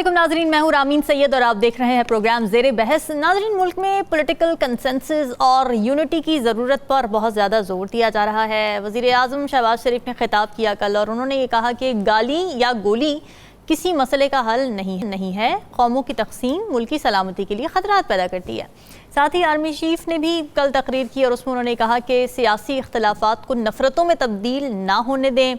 अस्सलामुअलैकुम नाजरीन, मैं हूँ रामीन सैयद और आप देख रहे हैं प्रोग्राम ज़ेरे बहस। नाजरीन, मुल्क में पॉलिटिकल कंसेंसस और यूनिटी की ज़रूरत पर बहुत ज़्यादा जोर दिया जा रहा है। वज़ीर आज़म शहबाज शरीफ ने खिताब किया कल और उन्होंने ये कहा कि गाली या गोली किसी मसले का हल नहीं है। कौमों की तक़सीम मुल्की सलामती के लिए ख़तरात पैदा करती है। साथ ही आर्मी चीफ ने भी कल तकरीर की और उसमें उन्होंने कहा कि सियासी इख्तलाफात को नफ़रतों में तब्दील ना होने दें।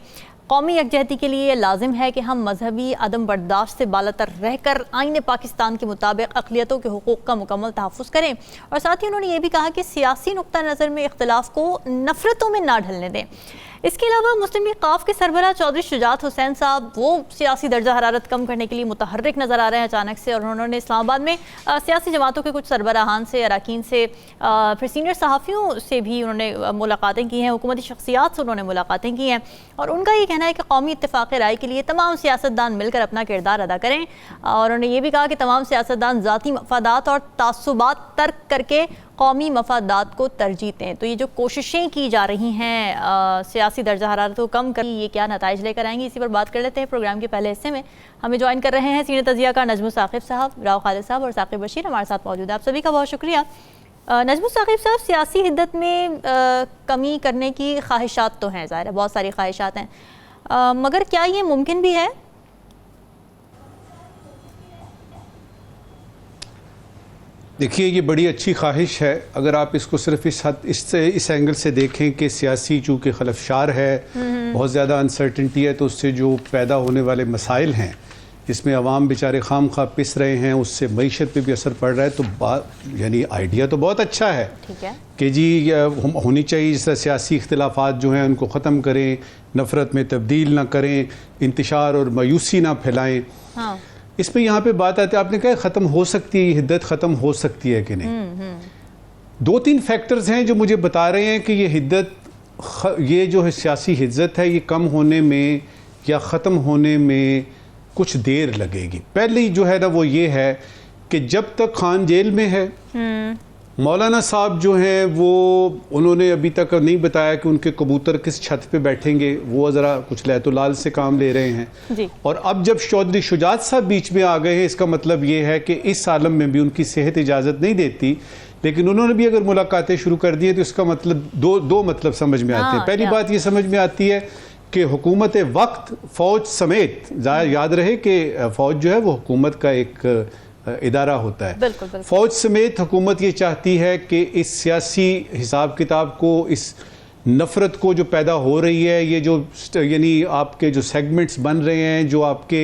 कौमी यकजहती के लिए लाजिम है कि हम मजहबी अदम बर्दाश्त से बालातर रहकर आईन पाकिस्तान के मुताबिक अक़लियतों के हुकूक़ का मुकम्मल तहफ़्फ़ुज़ करें। और साथ ही उन्होंने ये भी कहा कि सियासी नुक्ता नज़र में इख्तलाफ को नफ़रतों में ना ढलने दें। इसके अलावा मुस्लिम लीग क़ाफ के सरबराह चौधरी शुजात हुसैन साहब वो सियासी दर्जा हरारत कम करने के लिए मुतहर्रिक नज़र आ रहे हैं अचानक से, और उन्होंने इस्लामाबाद में सियासी जमातों के कुछ सरबराहान से, अरकान से, फिर सीनियर सहाफ़ियों से भी उन्होंने मुलाकातें की हैं, हुकूमती शख्सियात से उन्होंने मुलाकातें की हैं। और उनका ये कहना है कि कौमी इत्तेफ़ाक़ राय के लिए तमाम सियासतदान मिलकर अपना किरदार अदा करें। और उन्होंने ये भी कहा कि तमाम सियासतदान ज़ाती मफादात और तासुबात तर्क करके कौमी मफादात को तरजीह दें। तो ये जो कोशिशें की जा रही हैं सियासी दर्जा हरारत को कम कर, ये क्या नताइज लेकर आएंगी, इसी पर बात कर लेते हैं। प्रोग्राम के पहले हिस्से में हमें ज्वाइन कर रहे हैं सीनियर तजिया का नजमुल साकिब साहब, राव खालिद साहब और साकिब बशीर हमारे साथ मौजूद है। आप सभी का बहुत शुक्रिया। नजमुल साकिब साहब, सियासी हिद्दत में कमी करने की ख्वाहिशात तो हैं, ज़ाहिर है बहुत सारी ख्वाहिशात हैं, मगर क्या ये मुमकिन भी है? देखिए, ये बड़ी अच्छी ख्वाहिश है अगर आप इसको सिर्फ इस एंगल से देखें कि सियासी चूँकि खलफशार है, बहुत ज़्यादा अनसर्टेनिटी है, तो उससे जो पैदा होने वाले मसाइल हैं जिसमें अवाम बेचारे खाम खा पिस रहे हैं, उससे मईशत पे भी असर पड़ रहा है। तो यानी आइडिया तो बहुत अच्छा है कि जी होनी चाहिए, जिस सियासी इख्तिलाफात जो हैं उनको ख़त्म करें, नफ़रत में तब्दील ना करें, इंतशार और मायूसी ना फैलाएँ। हाँ। इसमें यहाँ पे बात आती है, आपने कहा ख़त्म हो सकती है, हिद्दत ख़त्म हो सकती है कि नहीं। दो तीन फैक्टर्स हैं जो मुझे बता रहे हैं कि ये हिद्दत, ये जो है सियासी हिद्दत है, ये कम होने में या ख़त्म होने में कुछ देर लगेगी। पहली जो है ना वो ये है कि जब तक खान जेल में है, मौलाना साहब जो हैं वो उन्होंने अभी तक नहीं बताया कि उनके कबूतर किस छत पे बैठेंगे, वो ज़रा कुछ लैतुलाल से काम ले रहे हैं जी। और अब जब चौधरी शुजात साहब बीच में आ गए हैं, इसका मतलब ये है कि इस आलम में भी उनकी सेहत इजाज़त नहीं देती, लेकिन उन्होंने भी अगर मुलाकातें शुरू कर दी है तो इसका मतलब दो मतलब समझ में आते हैं। पहली बात ये समझ में आती है कि हुकूमत वक्त फ़ौज समेत, याद रहे कि फ़ौज जो है वो हुकूमत का एक इदारा होता है। बिल्कुल। फ़ौज समेत हुकूमत ये चाहती है कि इस सियासी हिसाब किताब को, इस नफ़रत को जो पैदा हो रही है, ये जो यानी आपके जो सेगमेंट्स बन रहे हैं, जो आपके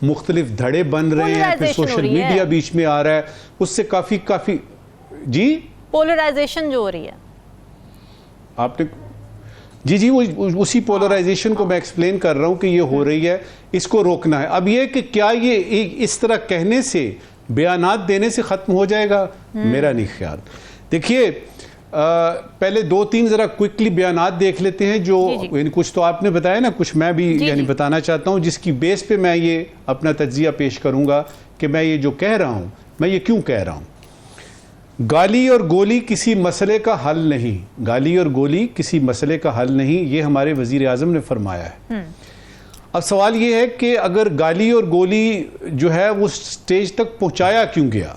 मुख्तलिफ धड़े बन रहे हैं, फिर सोशल मीडिया बीच में आ रहा है, उससे काफ़ी जी पोलराइजेशन जो हो रही है, आपने जी वो उसी पोलराइजेशन को मैं एक्सप्लेन कर रहा हूँ कि ये हो रही है, इसको रोकना है। अब ये कि क्या ये इस तरह कहने से, बयानात देने से ख़त्म हो जाएगा, मेरा नहीं ख्याल। देखिए, पहले दो तीन ज़रा क्विकली बयानात देख लेते हैं जो यानी कुछ तो आपने बताया ना, कुछ मैं भी यानी बताना चाहता हूँ, जिसकी बेस पे मैं ये अपना तज्जिया पेश करूँगा कि मैं ये जो कह रहा हूँ, मैं ये क्यों कह रहा हूँ। गाली और गोली किसी मसले का हल नहीं, गाली और गोली किसी मसले का हल नहीं, ये हमारे वज़ीर आज़म ने फरमाया है। अब सवाल ये है कि अगर गाली और गोली जो है वो स्टेज तक पहुंचाया क्यों गया,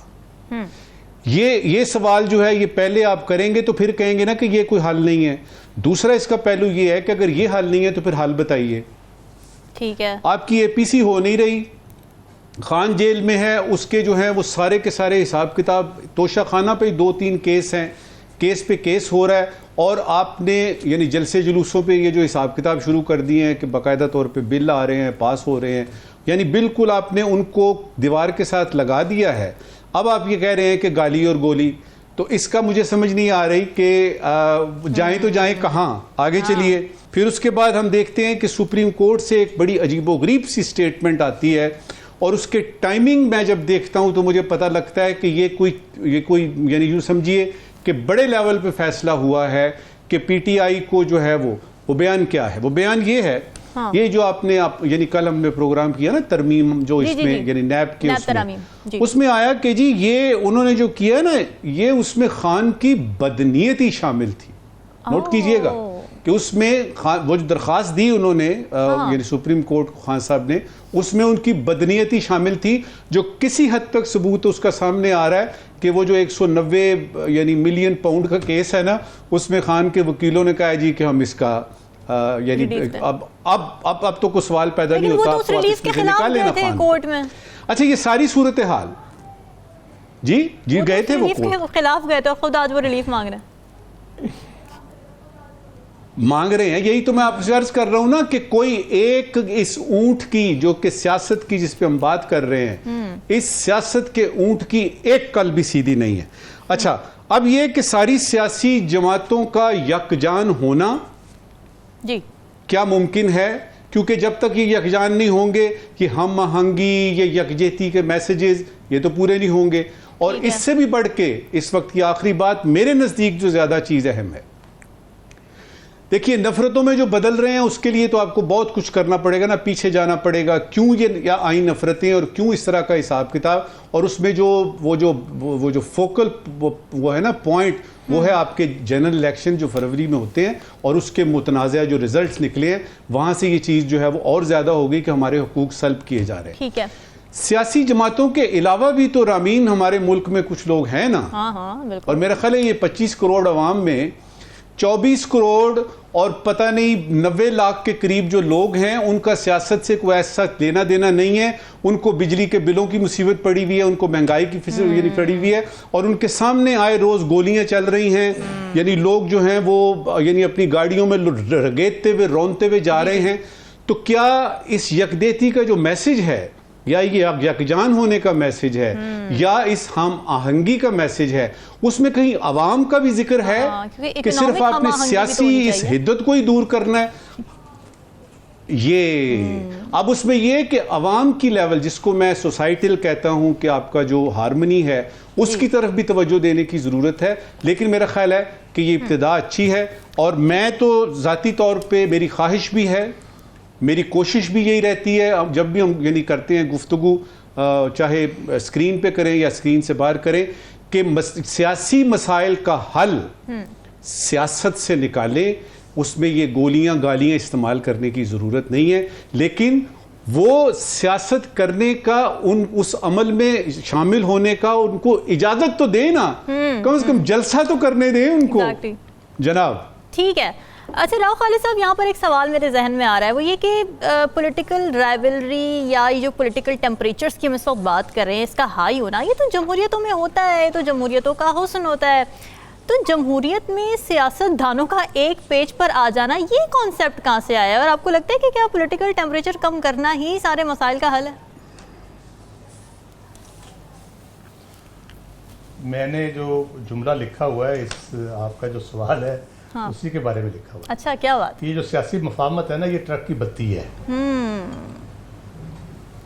ये सवाल जो है ये पहले आप करेंगे तो फिर कहेंगे ना कि ये कोई हल नहीं है। दूसरा इसका पहलू ये है कि अगर ये हल नहीं है तो फिर हल बताइए। ठीक है, आपकी APC हो नहीं रही, खान जेल में है, उसके जो है वो सारे के सारे हिसाब किताब, तोशा खाना पे 2-3 केस हैं, केस पे केस हो रहा है, और आपने यानी जलसे जुलूसों पे ये जो हिसाब किताब शुरू कर दिए हैं कि बाकायदा तौर पे बिल आ रहे हैं, पास हो रहे हैं, यानी बिल्कुल आपने उनको दीवार के साथ लगा दिया है। अब आप ये कह रहे हैं कि गाली और गोली, तो इसका मुझे समझ नहीं आ रही कि जाएं तो जाएं कहाँ, आगे चलिए। फिर उसके बाद हम देखते हैं कि सुप्रीम कोर्ट से एक बड़ी अजीबोगरीब सी स्टेटमेंट आती है, और उसके टाइमिंग मैं जब देखता हूं तो मुझे पता लगता है कि ये कोई यानी यूँ समझिए कि बड़े लेवल पे फैसला हुआ है कि PTI को जो है वो बयान क्या है, वो बयान ये है। हाँ। ये जो आपने यानी कल हमने प्रोग्राम किया ना, तरमीम जो इसमें यानी नैब के उसमें आया कि जी ये उन्होंने जो किया ना, ये उसमें खान की बदनीयती शामिल थी। नोट कीजिएगा, कि उसमें वो जो दरख्वास्त दी उन्होंने यानी सुप्रीम कोर्ट को खान साहब ने, उसमें उनकी बदनीयती शामिल थी, जो किसी हद तक सबूत उसका सामने आ रहा है कि वो जो 190 यानी मिलियन पाउंड का केस है ना, उसमें खान के वकीलों ने कहा जी कि हम इसका यानी अब तो कोई सवाल पैदा नहीं होता, तो रिलीफ के खिलाफ गए थे कोर्ट में। अच्छा, ये सारी सूरत हाल जी गए थे, वो के खिलाफ गए थे, खुद आज वो रिलीफ मांग रहे हैं। यही तो मैं आपसे अर्ज कर रहा हूं ना कि कोई एक इस ऊंट की, जो कि सियासत की जिस पे हम बात कर रहे हैं, इस सियासत के ऊंट की एक कल भी सीधी नहीं है। अच्छा, अब ये कि सारी सियासी जमातों का यकजान होना जी क्या मुमकिन है? क्योंकि जब तक ये यकजान नहीं होंगे, कि हम आहंगी, ये यकजहती के मैसेजेस, ये तो पूरे नहीं होंगे। और इससे भी बढ़ के इस वक्त की आखिरी बात मेरे नजदीक जो ज्यादा चीज अहम है, देखिए नफरतों में जो बदल रहे हैं उसके लिए तो आपको बहुत कुछ करना पड़ेगा ना, पीछे जाना पड़ेगा, क्यों ये या आई नफरतें और क्यों इस तरह का हिसाब किताब। और उसमें जो वो जो फोकल वो है ना पॉइंट, वो है आपके जनरल इलेक्शन जो फरवरी में होते हैं, और उसके मुतनाज़ा जो रिजल्ट्स निकले हैं, वहां से ये चीज़ जो है वो और ज़्यादा होगी कि हमारे हुकूक सल्ब किए जा रहे हैं। ठीक है, सियासी जमातों के अलावा भी तो रामीन हमारे मुल्क में कुछ लोग हैं ना। हाँ, बिल्कुल। और मेरा ख्याल है ये 25 करोड़ अवाम में 24 करोड़ और पता नहीं 90 लाख के करीब जो लोग हैं, उनका सियासत से कोई ऐसा लेना देना नहीं है। उनको बिजली के बिलों की मुसीबत पड़ी हुई है, उनको महंगाई की फिसर पड़ी हुई है, और उनके सामने आए रोज गोलियां चल रही हैं। यानी लोग जो हैं वो यानी अपनी गाड़ियों में रगेदते हुए, रौनते हुए जा रहे हैं। तो क्या इस यकदेती का जो मैसेज है, या ये यकजान होने का मैसेज है, या इस हम आहंगी का मैसेज है, उसमें कहीं अवाम का भी जिक्र है कि सिर्फ आपने सियासी इस हिद्दत को ही दूर करना है? ये अब उसमें ये कि अवाम की लेवल, जिसको मैं सोसाइटल कहता हूं कि आपका जो हारमनी है, उसकी तरफ भी तवज्जो देने की ज़रूरत है। लेकिन मेरा ख्याल है कि ये इब्तिदा अच्छी है, और मैं तो ज़ाती तौर पे मेरी ख्वाहिश भी है, मेरी कोशिश भी यही रहती है, अब जब भी हम यानी करते हैं गुफ्तगू, चाहे स्क्रीन पे करें या स्क्रीन से बाहर करें, कि सियासी मसाइल का हल सियासत से निकालें। उसमें ये गोलियां गालियां इस्तेमाल करने की ज़रूरत नहीं है, लेकिन वो सियासत करने का, उस अमल में शामिल होने का उनको इजाज़त तो दें ना, कम से कम जलसा तो करने दें उनको। जनाब ठीक है। अच्छा राव खालिद साहब, यहाँ पर एक सवाल मेरे जहन में आ रहा है, वो ये कि पॉलिटिकल राइवलरी या ये जो पॉलिटिकल टेम्परेचर्स की हम इस वक्त बात कर रहे हैं, इसका हाई होना, ये तो जमहूरियतों में होता है, तो जमहूरियतों का हुस्न होता है। तो जमहूरियत में सियासतदानों का एक पेज पर आ जाना, ये कॉन्सेप्ट कहाँ से आया है? और आपको लगता है कि क्या पॉलिटिकल टेम्परेचर कम करना ही सारे मसाइल का हल है? मैंने जो जुमला लिखा हुआ है, इस आपका जो सवाल है, हाँ, उसी के बारे में लिखा हुआ है। अच्छा, क्या बात? ये जो सियासी मुफाहमत है ना, ये ट्रक की बत्ती है,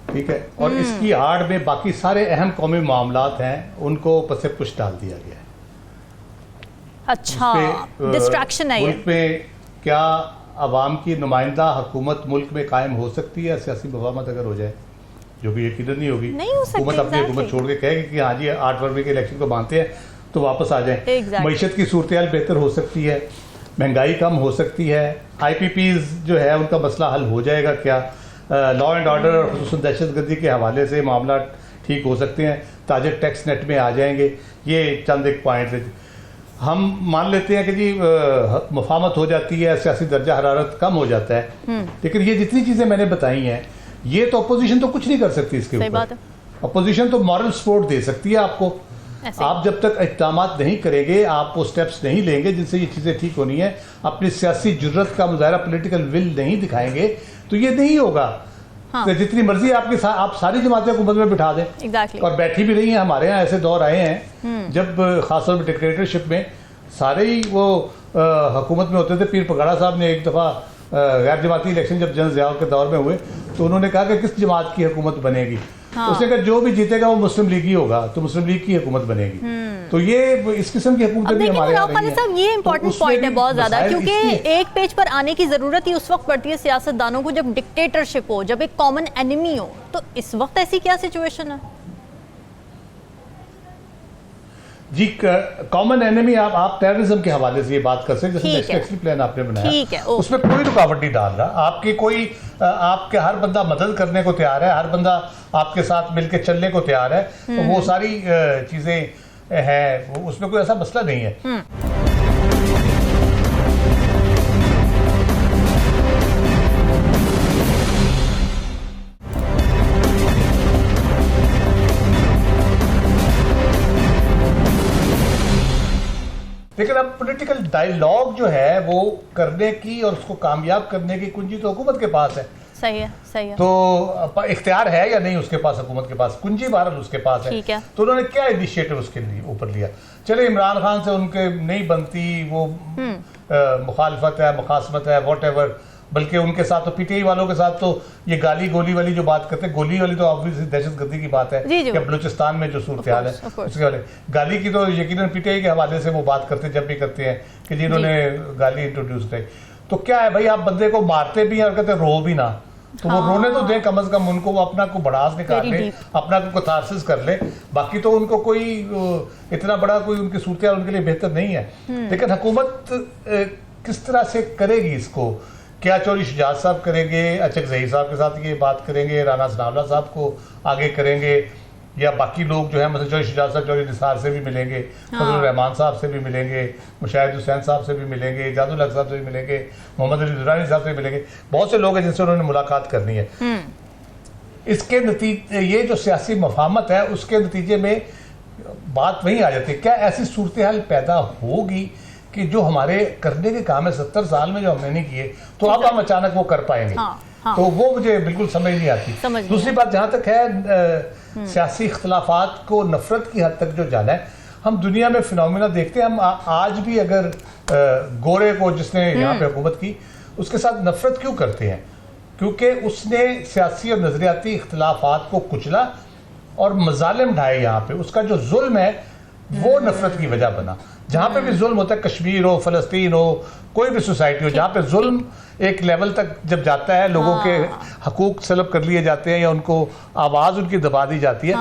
ठीक है, और इसकी आड़ में बाकी सारे अहम कौमी मामलात हैं, उनको पसे पुश डाल दिया गया है। अच्छा, डिस्ट्रैक्शन है ये। मुल्क में क्या अवाम की नुमाइंदा हुकूमत मुल्क में कायम हो सकती है सियासी मुफाहमत अगर हो जाए, जो भी यकीनन नहीं होगी। हुकूमत अपनी हुकूमत छोड़ के कहेगी कि हाँ जी 8 फरवरी के इलेक्शन को मानते हैं तो वापस आ जाए। मईशत की सूरत हाल बेहतर हो सकती है, महंगाई कम हो सकती है, IPPs जो है उनका मसला हल हो जाएगा क्या, लॉ एंड ऑर्डर और खुसूसन दहशतगर्दी के हवाले से मामला ठीक हो सकते हैं, ताजर टैक्स नेट में आ जाएंगे। ये चंद एक पॉइंट है। हम मान लेते हैं कि जी मुफाहमत हो जाती है, सियासी दर्जा हरारत कम हो जाता है, लेकिन ये जितनी चीज़ें मैंने बताई हैं, ये तो अपोजिशन तो कुछ नहीं कर सकती इसके ऊपर। अपोजिशन तो मॉरल सपोर्ट दे सकती है आपको। आप जब तक इक़दाम नहीं करेंगे, आप वो स्टेप्स नहीं लेंगे जिनसे ये चीज़ें ठीक होनी है, अपनी सियासी जुर्रत का मुजाहरा, पॉलिटिकल विल नहीं दिखाएंगे, तो ये नहीं होगा। हाँ। तो जितनी मर्जी आपके आप सारी जमातें हुकूमत में बिठा दें, और बैठी भी रही हैं। हमारे यहाँ ऐसे दौर आए हैं जब खासतौर पर डिक्टेटरशिप में सारे ही वो हुकूमत में होते थे। पीर पगाड़ा साहब ने एक दफ़ा गैर जमाती इलेक्शन जब जनरल ज़िया के दौर में हुए, तो उन्होंने कहा कि किस जमात की हुकूमत बनेगी। हाँ। उसने कहा जो भी जीतेगा वो मुस्लिम लीग ही होगा, तो मुस्लिम लीग की हुकूमत बनेगी। तो ये इस किस्म की हुकूमत भी हमारे यहाँ रही है। साहब, ये इंपॉर्टेंट पॉइंट है बहुत ज्यादा, क्योंकि एक पेज पर आने की जरूरत ही उस वक्त पड़ती है सियासतदानों को जब डिक्टेटरशिप हो, जब एक कॉमन एनिमी हो। तो इस वक्त ऐसी क्या सिचुएशन है? जी कॉमन एनिमी आप टेररिज्म के हवाले से ये बात कर सकते हैं, जैसे नेशनल एक्शन प्लान आपने बनाया, उसमें कोई रुकावट नहीं डाल रहा। आपकी कोई आपके हर बंदा मदद करने को तैयार है, हर बंदा आपके साथ मिलकर चलने को तैयार है, तो वो सारी चीजें हैं, उसमें कोई ऐसा मसला नहीं है। लेकिन अब पॉलिटिकल डायलॉग जो है वो करने की और उसको कामयाब करने की कुंजी तो हुकूमत के पास है। सही है, सही है। तो इख्तियार है या नहीं उसके पास, हुकूमत के पास कुंजी बहरहाल उसके पास है। ठीक है। तो उन्होंने क्या इनिशिएटिव उसके लिए ऊपर लिया? चले इमरान खान से उनके नहीं बनती, वो मुखालफत है, मुखासमत है, वॉट, बल्कि उनके साथ तो पीटीआई वालों के साथ तो ये गाली गोली वाली जो बात करते हैं, गोली वाली तो ऑब्वियसली दहशतगर्दी की बात है कि बलूचिस्तान में जो सूरत हाल है उसके वाले, गाली की तो यकीनन पीटीआई के हवाले से वो बात करते हैं, जब भी करते हैं कि जिन्होंने गाली इंट्रोड्यूस की। तो क्या है भाई, आप बंदे को मारते भी हैं और कहते रो भी ना, तो वो रोने तो दें कम से कम, उनको वो अपना को भड़ास निकाल ले, अपना को कथारसिस कर ले। बाकी तो उनको कोई इतना बड़ा कोई उनकी सूरत हाल उनके लिए बेहतर नहीं है। लेकिन हुकूमत किस तरह से करेगी इसको? क्या चौधरी शुजात साहब करेंगे, अचकज़ई साहब के साथ ये बात करेंगे, राना सनाउल्लाह साहब को आगे करेंगे, या बाकी लोग जो है मतलब चौधरी शुजात साहब चौधरी निसार से भी मिलेंगे, फजलुर रहमान साहब से भी मिलेंगे, मुशाहिद हुसैन साहब से भी मिलेंगे, जादुल हक साहब से भी मिलेंगे, मोहम्मद अली दुरानी साहब से भी मिलेंगे, बहुत से लोग हैं जिनसे उन्होंने मुलाकात करनी है। इसके नतीजे ये जो सियासी मफाहमत है उसके नतीजे में बात वही आ जाती है, क्या ऐसी सूरत हाल पैदा होगी कि जो हमारे करने के काम है 70 साल में जो हमने नहीं किए, तो अब हम अचानक वो कर पाएंगे? तो वो मुझे बिल्कुल समझ नहीं आती। दूसरी बात जहां तक है सियासी इख्तलाफात को नफरत की हद तक जो जाना है, हम दुनिया में फिनोमिना देखते हैं। हम आज भी अगर गोरे को जिसने यहाँ पे हुकूमत की उसके साथ नफरत क्यों करते हैं? क्योंकि उसने सियासी और नजरियाती इख्तलाफात को कुचला और मजालिम ढाए। यहाँ पे उसका जो जुल्म है वो नफरत की वजह बना। जहाँ पे भी जुल्म होता है, कश्मीर हो, फलस्तीन हो, कोई भी सोसाइटी हो, जहाँ पे जुल्म एक लेवल तक जब जाता है, लोगों के हकूक सलब कर लिए जाते हैं या उनको आवाज उनकी दबा दी जाती है,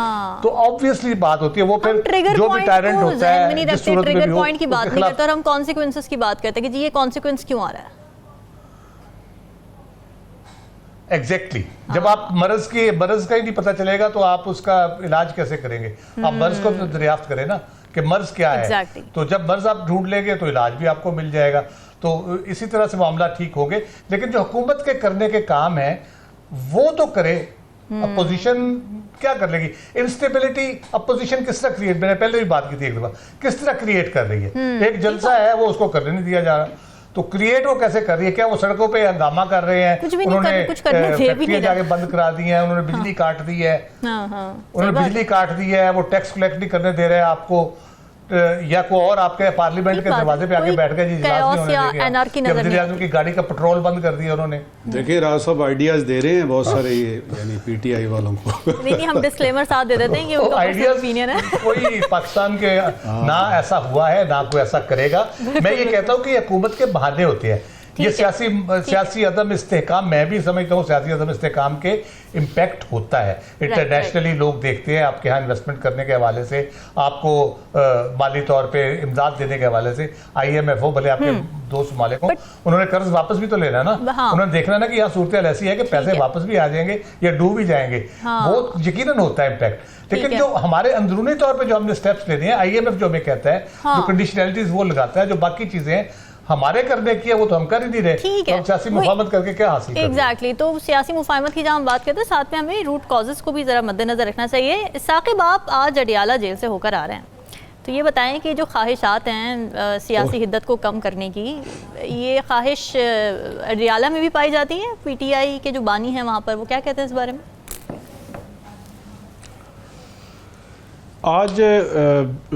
तो ऑब्वियसली बात होती है वो फिर जो भी टायरेंट होता है, जिस सूरत में भी हो, पॉइंट की बात नहीं करते और हम कॉन्सिक्वेंसेस की बात करते हैं कि जी ये कॉन्सिक्वेंस क्यों आ रहा है। एग्जैक्टली जब आप मर्ज का ही नहीं पता चलेगा तो आप उसका इलाज कैसे करेंगे? आप मर्ज को तो दरियाफ्त करें ना कि मर्ज क्या है। तो जब मर्ज आप ढूंढ लेंगे तो इलाज भी आपको मिल जाएगा। तो इसी तरह से मामला ठीक हो गए। लेकिन जो हुकूमत के करने के काम है वो तो करे। अपोजिशन क्या कर लेगी? इंस्टेबिलिटी अपोजिशन किस तरह क्रिएट, मैंने पहले भी बात की थी एक दफा, किस तरह क्रिएट कर रही है? एक जलसा है वो उसको करने नहीं दिया जा रहा, तो क्रिएट वो कैसे कर रही है? क्या वो सड़कों पे हंगामा कर रहे हैं? उन्होंने फैक्ट्रियां जाके बंद करा दी हैं, उन्होंने बिजली काट दी है, उन्होंने बिजली काट दी है, वो टैक्स कलेक्ट नहीं करने दे रहे हैं आपको, या कोई और आपके पार्लियामेंट के दरवाजे पे आके बैठ गए जी की गाड़ी का पेट्रोल बंद कर दिया उन्होंने। देखिए राव साहब आइडियाज दे रहे हैं बहुत सारे, ये यानी पीटीआई वालों को। नहीं, हम डिस्क्लेमर साथ दे देते हैं कि उनका पर्सनल ओपिनियन है। कोई पाकिस्तान के ना ऐसा हुआ है ना कोई ऐसा करेगा। मैं ये कहता हूँ कि हुकूमत के बहाने होते हैं ये सियासी अदम इस्तेहकाम। मैं भी समझता हूँ सियासी अदम इस्तेहकाम के इम्पैक्ट होता है। इंटरनेशनली लोग देखते हैं आपके यहाँ इन्वेस्टमेंट करने के हवाले से, आपको माली तौर पे इमदाद देने के हवाले से। IMF हो भले आपके दोस्त मालिक हो, उन्होंने कर्ज वापस भी तो लेना ना। उन्होंने देखना ना कि यहाँ सूरत हाल ऐसी है कि पैसे वापस भी आ जाएंगे या डूब भी जाएंगे। वो यकीनन होता है इम्पैक्ट। लेकिन जो हमारे अंदरूनी तौर पर जो हमने स्टेप्स लेने हैं, IMF जो हमें कहता है, जो कंडीशनैलिटीज वो लगाता है, जो बाकी चीजें हमारे करने की है वो तो हम कर ही नहीं रहे। ठीक है, तो सियासी मुफाहमत करके क्या हासिल करेंगे? एग्जैक्टली। तो सियासी मुफाहमत की जब हम बात करते हैं, साथ में हमें रूट कॉजेज को भी जरा मद्देनजर रखना चाहिए। साकिब, आप आज अडियाला जेल से होकर आ रहे हैं, तो ये बताएं कि जो ख्वाहिशात हैं सियासी हिद्दत को कम करने की, ये ख्वाहिश अडियाला में भी पाई जाती है? PTI के जो बानी हैं वहाँ पर वो क्या कहते हैं इस बारे में? आज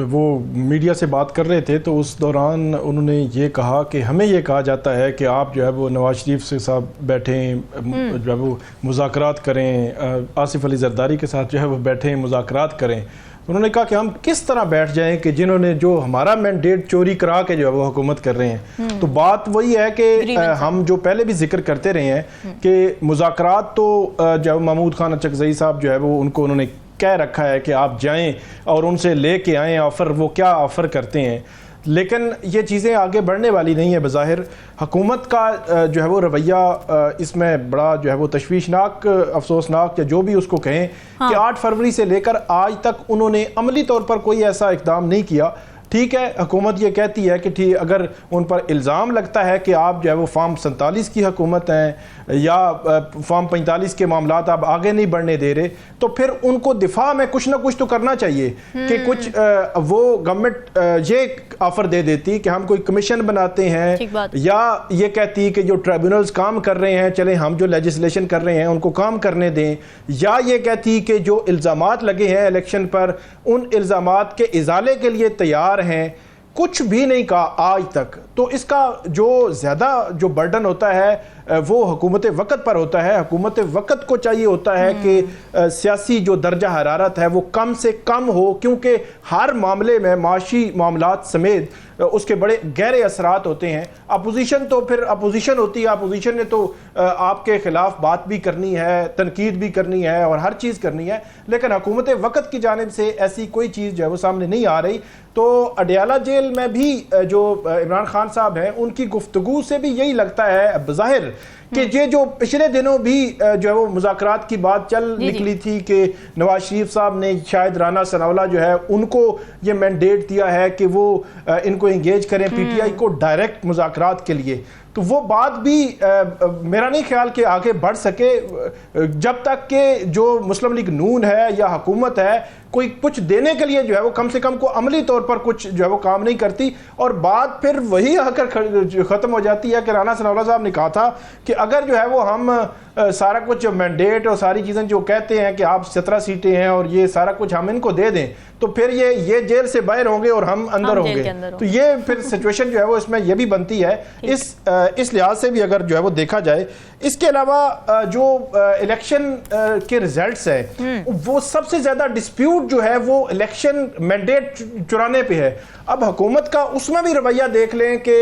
वो मीडिया से बात कर रहे थे तो उस दौरान उन्होंने ये कहा कि हमें ये कहा जाता है कि आप जो है वो नवाज शरीफ से साथ बैठें, जो है वो मुज़ाकरात करें, आसिफ अली जरदारी के साथ जो है वो बैठें, मुज़ाकरात करें। उन्होंने कहा कि हम किस तरह बैठ जाएं कि जिन्होंने जो हमारा मैंडेट चोरी करा के जो है वो हुकूमत कर रहे हैं। तो बात वही है कि हम जो पहले भी जिक्र करते रहे हैं कि मुज़ाकरात तो जो महमूद खान अचकज़ई साहब जो है वो उनको उन्होंने कह रखा है कि आप जाएं और उनसे लेके आएँ ऑफ़र, वो क्या ऑफ़र करते हैं। लेकिन ये चीज़ें आगे बढ़ने वाली नहीं है। बज़ाहिर हुकूमत का जो है वो रवैया इसमें बड़ा जो है वो तशवीशनाक, अफसोसनाक या जो भी उसको कहें कि 8 फरवरी से लेकर आज तक उन्होंने अमली तौर पर कोई ऐसा इक़दाम नहीं किया। ठीक है, हुकूमत ये कहती है कि ठीक, अगर उन पर इल्ज़ाम लगता है कि आप जो है वो फॉर्म 47 की हुकूमत हैं या फॉर्म 45 के मामलात आप आगे नहीं बढ़ने दे रहे, तो फिर उनको दिफा में कुछ ना कुछ तो करना चाहिए कि कुछ वो गवर्नमेंट ये ऑफर दे देती कि हम कोई कमीशन बनाते हैं, या ये कहती कि जो ट्रिब्यूनल्स काम कर रहे हैं चले हम जो लेजिस्लेशन कर रहे हैं उनको काम करने दें, या ये कहती कि जो इल्ज़ामात लगे हैं इलेक्शन पर उन इल्ज़ामात के इजाले के लिए तैयार हैं। कुछ भी नहीं कहा आज तक। तो इसका जो ज़्यादा जो बर्डन होता है वो हुकूमत वक़्त पर होता है। हुकूमत वक़्त को चाहिए होता है कि सियासी जो दर्जा हरारत है वो कम से कम हो, क्योंकि हर मामले में माशी मामलात समेत उसके बड़े गहरे असरात होते हैं। अपोजिशन तो फिर अपोजिशन होती है, अपोजिशन ने तो आपके ख़िलाफ़ बात भी करनी है, तनकीद भी करनी है और हर चीज़ करनी है, लेकिन हुकूमत वक़्त की जानिब से ऐसी कोई चीज़ जो है वो सामने नहीं आ रही। तो अडयाला जेल में भी जो इमरान खान साहब हैं उनकी गुफ्तगू से भी यही लगता है बज़ाहिर कि ये जो पिछले दिनों भी जो है वो मुज़ाकरात की बात चल निकली थी कि नवाज शरीफ साहब ने शायद राना सनावला जो है उनको ये मैंडेट दिया है कि वो इनको इंगेज करें पीटीआई को डायरेक्ट मुज़ाकरात के लिए, तो वो बात भी मेरा नहीं ख्याल कि आगे बढ़ सके जब तक कि जो मुस्लिम लीग नून है या हुकूमत है कोई कुछ देने के लिए जो है वो कम से कम को अमली तौर पर कुछ जो है वो काम नहीं करती। और बात फिर वही आकर ख़त्म हो जाती है कि राना सनावला साहब ने कहा था कि अगर जो है वो हम सारा कुछ मैंडेट और सारी चीज़ें जो कहते हैं कि आप 17 सीटें हैं और ये सारा कुछ हम इनको दे दें तो फिर ये जेल से बाहर होंगे और हम अंदर होंगे। तो ये फिर सिचुएशन जो है वो इसमें ये भी बनती है इस लिहाज से भी अगर जो है वो देखा जाए। इसके अलावा जो इलेक्शन के रिजल्ट्स हैं वो सबसे ज़्यादा डिस्प्यूट जो है वो इलेक्शन मैंडेट चुराने पे है। अब हुकूमत का उसमें भी रवैया देख लें कि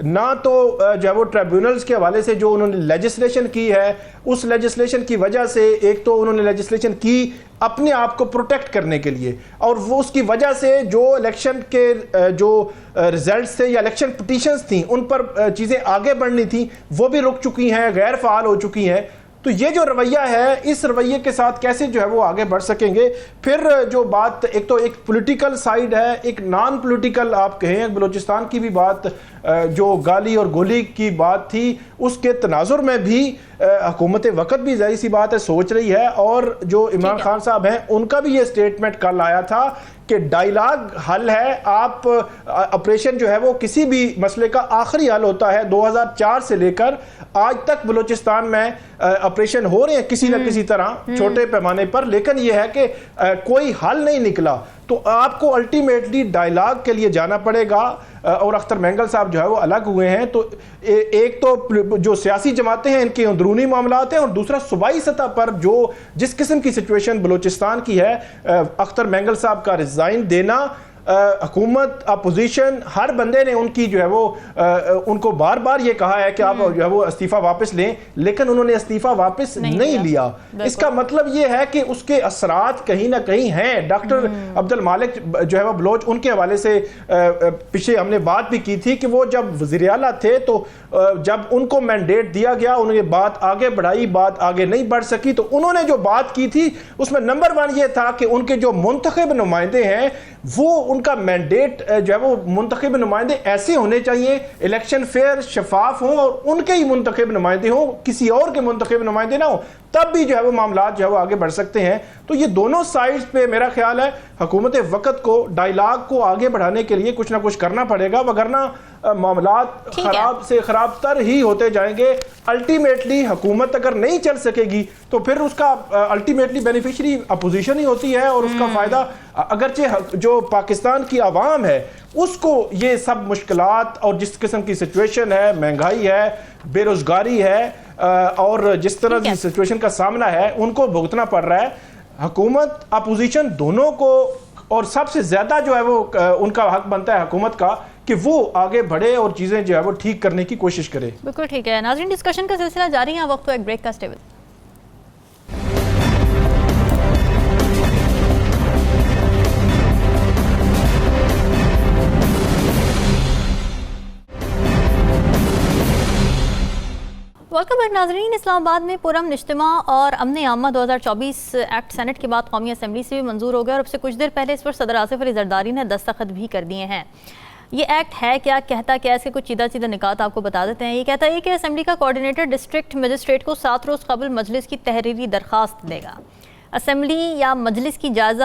ना तो जो है वो ट्रिब्यूनल्स के हवाले से जो उन्होंने लेजिस्लेशन की है उस लेजिस्लेशन की वजह से एक तो उन्होंने लेजिस्लेशन की अपने आप को प्रोटेक्ट करने के लिए, और वो उसकी वजह से जो इलेक्शन के जो रिजल्ट्स थे या इलेक्शन पिटीशंस थी उन पर चीज़ें आगे बढ़नी थी वो भी रुक चुकी हैं, गैर फाल हो चुकी हैं। तो ये जो रवैया है इस रवैये के साथ कैसे जो है वो आगे बढ़ सकेंगे। फिर जो बात एक तो एक पॉलिटिकल साइड है, एक नॉन पॉलिटिकल आप कहें बलूचिस्तान की भी बात जो गाली और गोली की बात थी उसके तनाजुर में भी हुकूमत वक़्त भी ज़ाहिर सी बात है सोच रही है। और जो इमरान खान साहब हैं उनका भी ये स्टेटमेंट कल आया था कि डायलॉग हल है, आप ऑपरेशन जो है वो किसी भी मसले का आखिरी हल होता है। 2004 से लेकर आज तक बलूचिस्तान में ऑपरेशन हो रहे हैं किसी न किसी तरह छोटे पैमाने पर, लेकिन यह है कि कोई हल नहीं निकला। तो आपको अल्टीमेटली डायलॉग के लिए जाना पड़ेगा। और अख्तर मेंगल साहब जो है वो अलग हुए हैं, तो एक तो जो सियासी जमातें हैं इनके अंदरूनी मामलात हैं और दूसरा सूबाई सतह पर जो जिस किस्म की सिचुएशन बलूचिस्तान की है, अख्तर मेंगल साहब का रिजाइन देना हुकूमत अपोजिशन हर बंदे ने उनकी जो है वो उनको बार बार ये कहा है कि आप जो है वो इस्तीफा वापस लें, लेकिन उन्होंने इस्तीफा वापस नहीं लिया। इसका मतलब ये है कि उसके असरात कहीं ना कहीं हैं। डॉक्टर अब्दुल मालिक जो है वो बलोच उनके हवाले से पीछे हमने बात भी की थी कि वो जब वज़ीर आला थे तो जब उनको मैंडेट दिया गया उन्होंने बात आगे बढ़ाई, बात आगे नहीं बढ़ सकी। तो उन्होंने जो बात की थी उसमें नंबर 1 ये था कि उनके जो मुंतखब नुमाइंदे हैं वो उनका मैंडेट जो है वो मुंतखब नुमाइंदे ऐसे होने चाहिए, इलेक्शन फेयर शफाफ हों और उनके ही मुंतखब नुमाइंदे हों, किसी और के मुंतखब नुमाइंदे ना हो, तब भी जो है वो मामलात जो है वो आगे बढ़ सकते हैं। तो ये दोनों साइड्स पे मेरा ख्याल है हुकूमत वक़्त को डायलॉग को आगे बढ़ाने के लिए कुछ ना कुछ करना पड़ेगा, वगरना मामलात खराब से खराब तर ही होते जाएंगे। अल्टीमेटली हुकूमत अगर नहीं चल सकेगी तो फिर उसका अल्टीमेटली बेनिफिशरी अपोजिशन ही होती है और उसका फ़ायदा अगरचे जो पाकिस्तान की आवाम है उसको ये सब मुश्किलात और जिस किस्म की सिचुएशन है, महंगाई है, बेरोज़गारी है और जिस तरह की सिचुएशन का सामना है उनको भुगतना पड़ रहा है। हुकूमत अपोजिशन दोनों को, और सबसे ज़्यादा जो है वो उनका हक बनता है हुकूमत का कि वो आगे बढ़े और चीज़ें जो है वो ठीक करने की कोशिश करे। बिल्कुल ठीक है नाज़रीन, डिस्कशन का सिलसिला जारी है, वक्त तो एक ब्रेक का स्टेबल। वेलकम बैक नाज़रीन। इस्लामाबाद में पुरअमन इज्तिमा और अमन आमा 2024 एक्ट सेनेट के बाद कौमी असम्बली से भी मंजूर हो गया और अब से कुछ देर पहले इस पर सदर आसिफ अली जरदारी ने दस्तखत भी कर दिए हैं। ये एक्ट है क्या, कहता क्या, इसके कुछ सीधा निकात आपको बता देते हैं। ये कहता है कि असम्बली का कोऑर्डिनेटर डिस्ट्रिक्ट मजिस्ट्रेट को 7 रोज़ कबल मजलिस की तहरीरी दरख्वास्त देगा। असम्बली या मजलिस की जायज़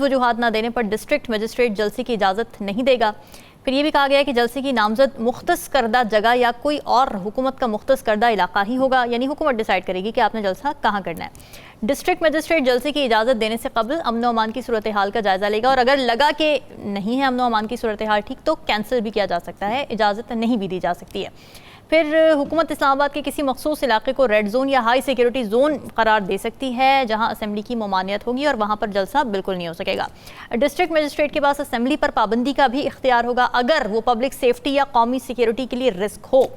वजूहात ना देने पर डिस्ट्रिक्ट मजिस्ट्रेट जलसे की इजाज़त नहीं देगा। फिर ये भी कहा गया है कि जलसे की नामजद मुख्तस करदा जगह या कोई और हुकूमत का मुख्तस करदा इलाका ही होगा, यानी हुकूमत डिसाइड करेगी कि आपने जलसा कहाँ करना है। डिस्ट्रिक्ट मजिस्ट्रेट जलसे की इजाज़त देने से कबल अमन अमान की सूरत हाल का जायज़ा लेगा और अगर लगा कि नहीं है अमन अमान की सूरत हाल ठीक तो कैंसिल भी किया जा सकता है, इजाज़त नहीं भी दी जा सकती है। फिर हुकूमत इस्लामाबाद के किसी मखसूस इलाके को रेड जोन या हाई सिक्योरिटी जोन करार दे सकती है जहां असेंबली की ममानियत होगी और वहां पर जलसा बिल्कुल नहीं हो सकेगा। डिस्ट्रिक्ट मजिस्ट्रेट के पास असेंबली पर पाबंदी का भी इख्तियार होगा अगर वो पब्लिक सेफ्टी या कौमी सिक्योरिटी के लिए रिस्क हो।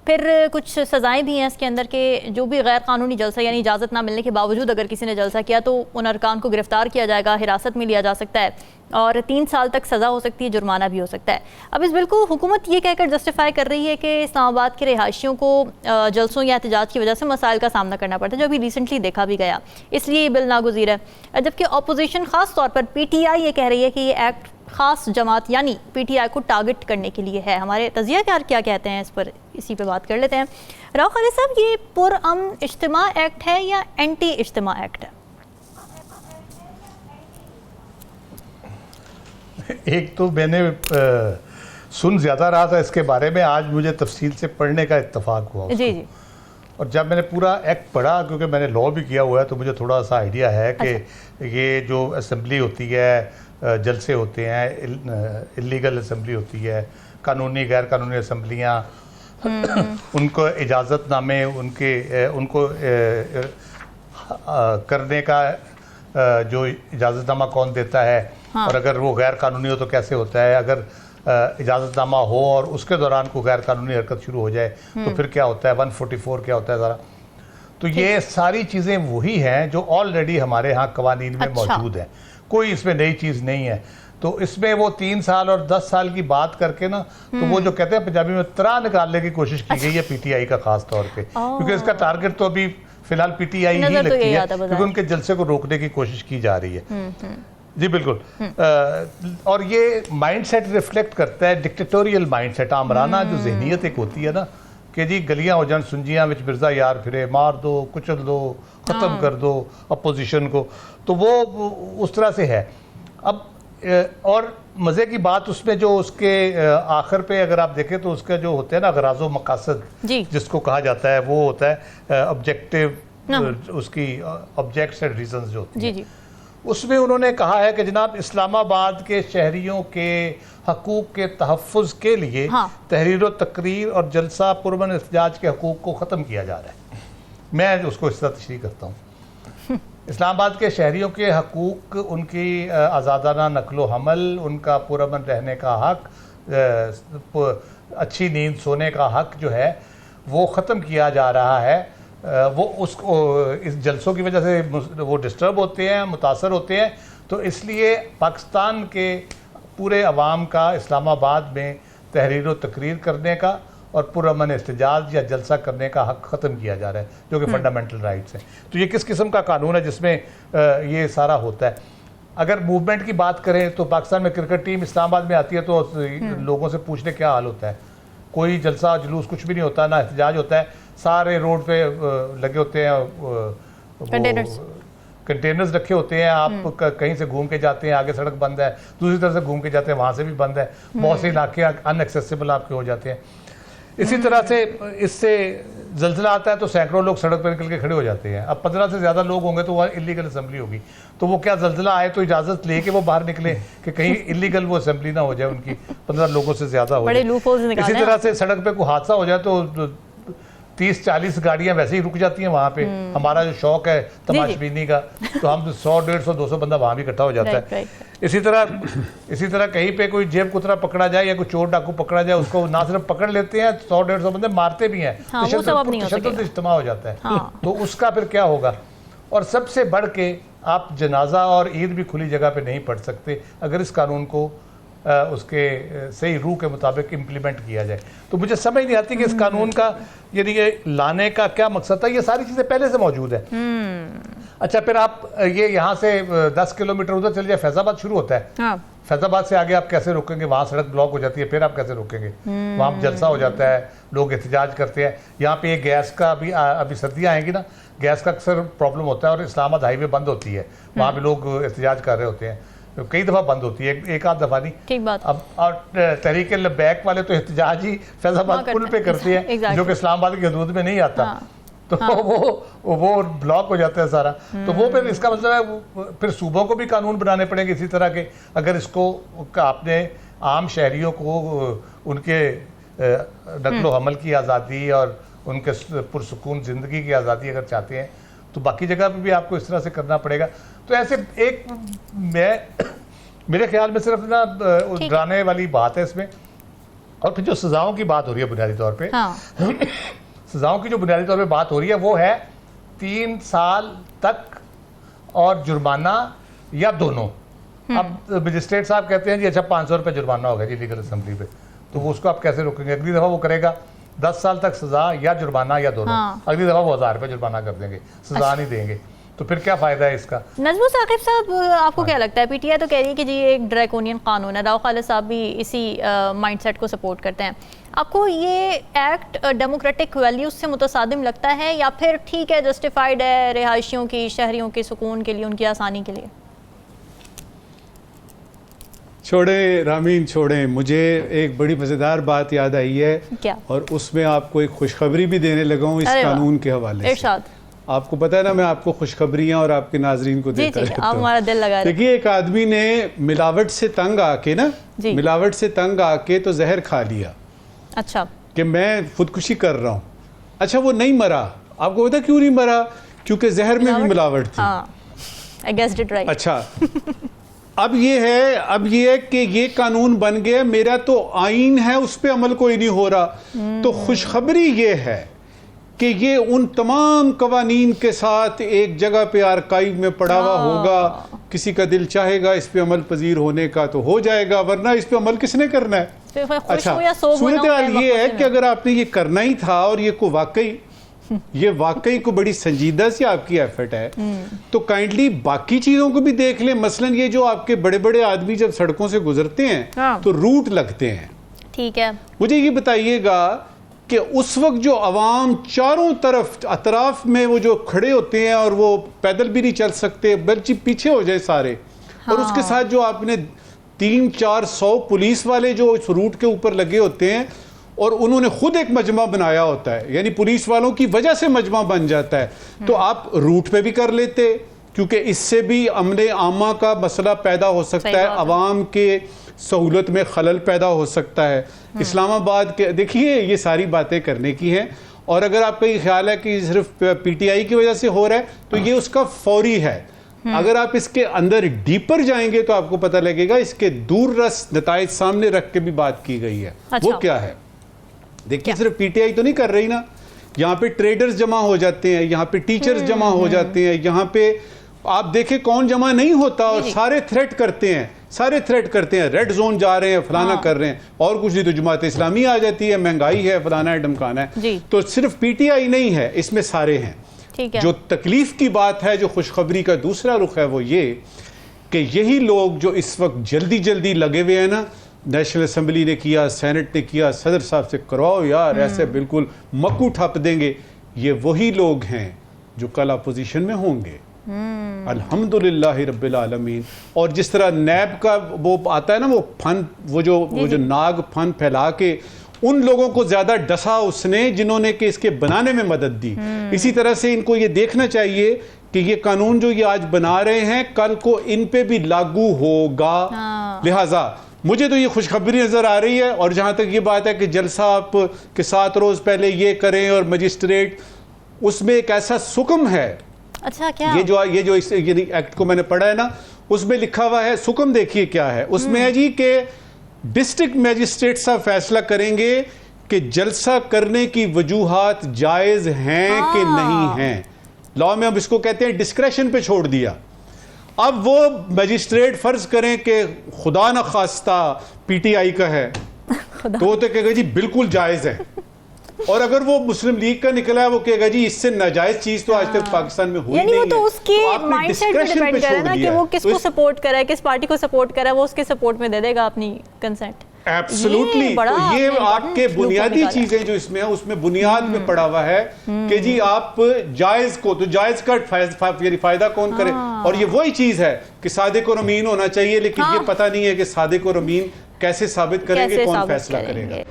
फिर कुछ सज़ाएं भी हैं इसके अंदर के जो भी गैर कानूनी जलसा यानी इजाज़त ना मिलने के बावजूद अगर किसी ने जलसा किया तो उन अरकान को गिरफ्तार किया जाएगा, हिरासत में लिया जा सकता है और 3 साल तक सज़ा हो सकती है, जुर्माना भी हो सकता है। अब इस बिल को हुकूमत ये कहकर जस्टिफाई कर रही है कि इस्लामाबाद के रिहायशियों को जलसों या एहतजाज की वजह से मसाइल का सामना करना पड़ता है, जो अभी रिसेंटली देखा भी गया, इसलिए ये बिल नागुज़ीर है। जबकि अपोजिशन ख़ास तौर पर PTI ये कह रही है कि ये एक्ट ख़ास जमात यानी PTI को टारगेट करने के लिए है। हमारे तजियाकार क्या कहते हैं इस पर, इसी पे बात कर लेते हैं। राव खालिद साहब, ये पुरअमन इज्तिमा एक्ट है या एंटी इज्तिमा एक्ट है? एक तो मैंने सुन ज़्यादा रहा था इसके बारे में, आज मुझे तफसील से पढ़ने का इत्तफाक हुआ जी जी। और जब मैंने पूरा एक्ट पढ़ा, क्योंकि मैंने लॉ भी किया हुआ है, तो मुझे थोड़ा सा आइडिया है कि ये जो असेंबली होती है, जलसे होते हैं, इलीगल असेंबली होती है, कानूनी गैर कानूनी असेंबलियाँ, उनको इजाज़तनामे उनको करने का जो इजाज़तनामा कौन देता है, और अगर वो गैर कानूनी हो तो कैसे होता है, अगर इजाज़तनामा हो और उसके दौरान कोई गैर कानूनी हरकत शुरू हो जाए तो फिर क्या होता है, 144 क्या होता है ज़रा। तो ये सारी चीज़ें वही हैं जो ऑलरेडी हमारे यहाँ कवानीन में मौजूद हैं, कोई इसमें नई चीज़ नहीं है। तो इसमें वो 3 साल और 10 साल की बात करके ना, तो वो जो कहते हैं पंजाबी में त्राह निकालने की कोशिश की गई है PTI का खास तौर पे, क्योंकि इसका टारगेट तो अभी फिलहाल PTI ही लगती है, क्योंकि उनके जलसे को रोकने की कोशिश की जा रही है। जी बिल्कुल। और ये माइंडसेट रिफ्लेक्ट करता है डिक्टेटोरियल माइंडसेट, आमराना जो जहनीत एक होती है ना, कि जी गलियां हो जान सुंजियां विच मिर्जा यार फिरे, मार दो, कुचल दो, ख़त्म कर दो अपोजिशन को, तो वो उस तरह से है। अब और मज़े की बात उसमें जो उसके आखिर पे अगर आप देखें तो उसका जो होता है ना गराज़ो मकासद जिसको कहा जाता है, वो होता है ऑब्जेक्टिव, उसकी ऑब्जेक्ट्स एंड रीजंस जो होती है, उसमें उन्होंने कहा है कि जनाब इस्लामाबाद के शहरियों के हकूक़ के तहफ़्फ़ुज़ के लिए तहरीर व तकरीर और जलसा पुरअमन एहतजाज के हकूक़ को ख़त्म किया जा रहा है। मैं उसको इस तरह तशरीह करता हूँ। इस्लामाबाद के शहरियों के हकूक़, उनकी आज़ादाना नकलो हमल, उनका पुरअमन रहने का हक, अच्छी नींद सोने का हक जो है वो ख़त्म किया जा रहा है। वो उसको इस जलसों की वजह से वो डिस्टर्ब होते हैं, मुतासर होते हैं। तो इसलिए पाकिस्तान के पूरे अवाम का इस्लामाबाद में तहरीर व तकरीर करने का और पुरअमन एहतजाज या जलसा करने का हक ख़त्म किया जा रहा है, जो कि फंडामेंटल राइट्स हैं। तो ये किस किस्म का कानून है जिसमें ये सारा होता है। अगर मूवमेंट की बात करें तो पाकिस्तान में क्रिकेट टीम इस्लामाबाद में आती है तो लोगों से पूछने क्या हाल होता है, कोई जलसा जुलूस कुछ भी नहीं होता, ना एहतजाज होता है, सारे रोड पे लगे होते हैं कंटेनर्स रखे होते हैं, आप कहीं से घूम के जाते हैं, आगे सड़क बंद है, दूसरी तरफ से घूम के जाते हैं, वहाँ से भी बंद है, बहुत से इलाके अनएक्सेसिबल आपके हो जाते हैं। इसी तरह से इससे जल्जला आता है तो सैकड़ों लोग सड़क पर निकल के खड़े हो जाते हैं। अब 15 से ज़्यादा लोग होंगे तो वह इलीगल असेंबली होगी, तो वो क्या जल्जला आए तो इजाज़त लेके वो बाहर निकले कि कहीं इलीगल वो असेंबली ना हो जाए, उनकी 15 लोगों से ज़्यादा हो जाए। इसी तरह से सड़क पे कोई हादसा हो जाए तो 30-40 गाड़ियां वैसे ही रुक जाती हैं वहाँ पे। हमारा जो शौक है तमाशबीनी का, तो हम 100-150-200 बंदा वहाँ भी इकट्ठा हो जाता है। इसी तरह कहीं पे कोई जेब कुतरा पकड़ा जाए या कोई चोर डाकू पकड़ा जाए, उसको ना सिर्फ पकड़ लेते हैं, 100-150 बंदे मारते भी हैं, तशद्दुद इज्तिमा हो जाता है। तो उसका फिर क्या होगा। और सबसे बढ़ के आप जनाजा और ईद भी खुली जगह पे नहीं पढ़ सकते अगर इस कानून को उसके सही रूह के मुताबिक इम्प्लीमेंट किया जाए। तो मुझे समझ नहीं आती कि इस कानून का यानी ये लाने का क्या मकसद था। ये सारी चीज़ें पहले से मौजूद है। अच्छा, फिर आप ये यहाँ से 10 किलोमीटर उधर चले जाए, फैजाबाद शुरू होता है। हाँ। फैजाबाद से आगे आप कैसे रोकेंगे? वहाँ सड़क ब्लॉक हो जाती है, फिर आप कैसे रोकेंगे? वहाँ जलसा हो जाता है, लोग एहतजाज करते हैं। यहाँ पे ये गैस का अभी सर्दियाँ आएंगी ना, गैस का अक्सर प्रॉब्लम होता है और इस्लामाबाद हाईवे बंद होती है, वहाँ भी लोग एहतजाज कर रहे होते हैं। तो कई दफ़ा बंद होती है, एक आध दफ़ा नहीं। ठीक बात। अब और तहरीक बैक वाले तो एहतजाज ही फैजाबाद पुल पे करते हैं, जो कि इस्लामाबाद की हदूद में नहीं आता। तो वो ब्लॉक हो जाता है सारा। तो वो फिर इसका मतलब है फिर सूबों को भी कानून बनाने पड़ेंगे इसी तरह के, अगर इसको आपने आम शहरियों को उनके नकलो हमल की आज़ादी और उनके पुरसुकून ज़िंदगी की आज़ादी अगर चाहते हैं तो बाकी जगह पे भी आपको इस तरह से करना पड़ेगा। तो ऐसे एक मेरे ख्याल में सिर्फ ना डराने वाली बात है इसमें। और फिर जो सज़ाओं की बात हो रही है बुनियादी तौर पे, सज़ाओं की जो बुनियादी तौर पे बात हो रही है वो है 3 साल तक और जुर्माना या दोनों। अब मजिस्ट्रेट साहब कहते हैं जी अच्छा 500 रुपये जुर्माना होगा जी लीगल असेंबली पे, तो वो उसको आप कैसे रोकेंगे? अगली दफ़ा वो करेगा 10 साल तक सज़ा या जुर्माना या दोनों। अगली दफ़ा वो 1000 रुपये जुर्माना कर देंगे, सज़ा नहीं देंगे। तो फिर क्या फ़ायदा है इसका? नजमू साकिब साहब, आपको क्या लगता है? पीटीआई तो कह रही है कि जी ये एक ड्रैकोनियन कानून है, राव खालिद साहब भी इसी माइंडसेट को सपोर्ट करते हैं। आपको ये एक्ट डेमोक्रेटिक वैल्यूज से मुतसादिम लगता है या फिर ठीक है, जस्टिफाइड है रिहायशियों की, शहरियों के सुकून के लिए, उनकी आसानी के लिए? छोड़े रामीन, छोड़े। मुझे एक बड़ी मज़ेदार बात याद आई है। क्या? और उसमें आपको एक खुशखबरी भी देने लगा हूँ इस कानून के हवाले से। आपको पता है ना, मैं आपको खुशखबरियां और आपके नाजरीन को देता रहता हूं। हमारा दिल लगा। देखिए, एक आदमी ने मिलावट से तंग आके ना, मिलावट से तंग आके तो जहर खा लिया। अच्छा, कि मैं खुदकुशी कर रहा हूँ। अच्छा, वो नहीं मरा। आपको पता क्यों नहीं मरा? क्योंकि जहर में भी मिलावट थी। I guessed it right. अच्छा, अब ये है कि ये कानून बन गया, मेरा तो आइन है उस पर अमल कोई नहीं हो रहा। तो खुशखबरी ये है कि ये उन तमाम कवानीन के साथ एक जगह पे आर्काइव में पड़ा हुआ होगा। किसी का दिल चाहेगा इस पे अमल पजीर होने का तो हो जाएगा, वरना इस पे अमल किसने करना है? अच्छा, सूरत हाल ये है कि अगर आपने ये करना ही था और ये वाकई को बड़ी संजीदा सी आपकी एफर्ट है, तो काइंडली बाकी चीजों को भी देख लें। मसलन ये जो आपके बड़े बड़े आदमी जब सड़कों से गुजरते हैं तो रूट लगते हैं। ठीक है, मुझे ये बताइएगा कि उस वक्त जो अवाम चारों तरफ अतराफ में वो जो खड़े होते हैं और वो पैदल भी नहीं चल सकते, बल्कि पीछे हो जाए सारे। और उसके साथ जो आपने 300-400 पुलिस वाले जो इस रूट के ऊपर लगे होते हैं और उन्होंने खुद एक मजमा बनाया होता है, यानी पुलिस वालों की वजह से मजमा बन जाता है। तो आप रूट पे भी कर लेते, क्योंकि इससे भी अमने आमा का मसला पैदा हो सकता है, अवाम के सहूलत में खलल पैदा हो सकता है। इस्लामाबाद के देखिए, ये सारी बातें करने की हैं। और अगर आपका ये ख्याल है कि सिर्फ पीटीआई की वजह से हो रहा है, तो ये उसका फौरी है। अगर आप इसके अंदर डीपर जाएंगे तो आपको पता लगेगा इसके दूररस नताइज सामने रख के भी बात की गई है। अच्छा। वो क्या है? देखिए, सिर्फ पीटीआई तो नहीं कर रही ना, यहाँ पे ट्रेडर्स जमा हो जाते हैं, यहाँ पे टीचर्स जमा हो जाते हैं, यहाँ पे आप देखें कौन जमा नहीं होता और सारे थ्रेट करते हैं, रेड जोन जा रहे हैं, फलाना कर रहे हैं, और कुछ नहीं तो जमात इस्लामी आ जाती है, महंगाई है, फलाना है, ढमकाना है। तो सिर्फ पीटीआई नहीं है, इसमें सारे हैं। जो तकलीफ की बात है, जो खुशखबरी का दूसरा रुख है, वो ये कि यही लोग जो इस वक्त जल्दी जल्दी लगे हुए हैं ना, नेशनल असेंबली ने किया, सेनेट ने किया, सदर साहब से करवाओ यार, ऐसे बिल्कुल मक्कू ठप देंगे, ये वही लोग हैं जो कल अपोजिशन में होंगे। अल्हम्दुलिल्लाह रब्बिल आलमीन। और जिस तरह नैब का वो आता है ना, वो फन, वो जो नाग फन फैला के उन लोगों को ज्यादा डसा उसने जिन्होंने कि इसके बनाने में मदद दी, इसी तरह से इनको ये देखना चाहिए कि ये कानून जो ये आज बना रहे हैं कल को इन पे भी लागू होगा। लिहाजा मुझे तो ये खुशखबरी नजर आ रही है। और जहां तक ये बात है कि जलसा आप के 7 रोज पहले ये करें और मजिस्ट्रेट, उसमें एक ऐसा सुकम है। अच्छा, क्या? ये जो इस एक्ट को मैंने पढ़ा है ना, उसमें लिखा हुआ है, सुकम देखिए क्या है उसमें, है जी कि डिस्ट्रिक्ट मजिस्ट्रेट साहब फैसला करेंगे कि जलसा करने की वजूहात जायज हैं कि नहीं हैं। लॉ में अब इसको कहते हैं डिस्क्रेशन पे छोड़ दिया। अब वो मजिस्ट्रेट फर्ज करें कि खुदा न खास्ता पीटीआई का है तो वो तो कहेगा जी बिल्कुल जायज है, और अगर वो मुस्लिम लीग का निकला है वो कहेगा जी इससे नाजायज चीज तो आज तक पाकिस्तान में हुई नहीं है। तो उसके माइंडसेट पे डिपेंड करे ना कि वो किसको सपोर्ट कर रहा है, किस पार्टी को सपोर्ट कर रहा है, वो उसके सपोर्ट में दे देगा अपनी कंसेंट। एब्सोल्युटली। तो ये आपके बुनियादी चीजें जो इसमें है उसमें बुनियाद में पड़ा हुआ है कि जी आप जायज को, तो जायज का फायदा कौन करे, और ये वही चीज है कि सादिक और अमीन होना चाहिए, लेकिन ये पता नहीं है कि सादिक और अमीन कैसे साबित करेंगे, कौन फैसला करेगा।